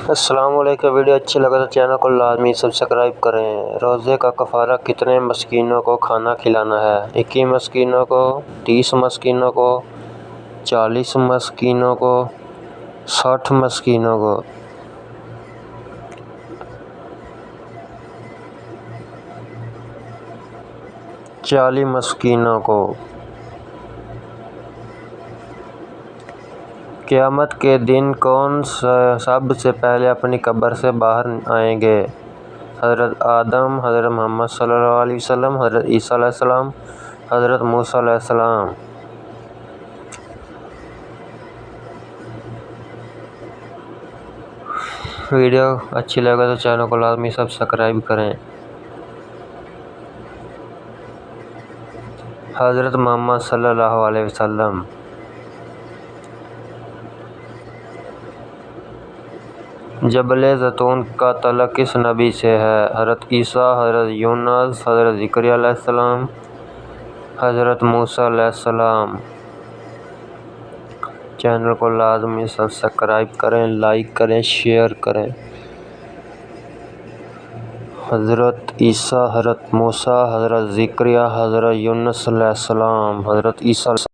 السلام علیکم۔ ویڈیو اچھی لگے تو چینل کو لازمی سبسکرائب کریں۔ روزے کا کفارہ کتنے مسکینوں کو کھانا کھلانا ہے؟ 21 مسکینوں کو، 30 مسکینوں کو، 40 مسکینوں کو، 60 مسکینوں کو؟ 40 مسکینوں کو۔ قیامت کے دن کون سب سے پہلے اپنی قبر سے باہر آئیں گے؟ حضرت آدم، حضرت محمد صلی اللہ علیہ وسلم، حضرت عیسیٰ علیہ السلام، حضرت موسیٰ علیہ السلام۔ ویڈیو اچھی لگے تو چینل کو لازمی سبسکرائب کریں۔ حضرت محمد صلی اللہ علیہ وسلم۔ جبل زیتون کا تعلق کس نبی سے ہے؟ حضرت عیسیٰ، حضرت یونس، حضرت زکریا علیہ السلام، حضرت موسیٰ علیہ السلام۔ چینل کو لازمی سبسکرائب کریں، لائک کریں، شیئر کریں۔ حضرت عیسیٰ، حضرت موسیٰ، حضرت زکریا، حضرت یونس علیہ السلام، حضرت عیسیٰ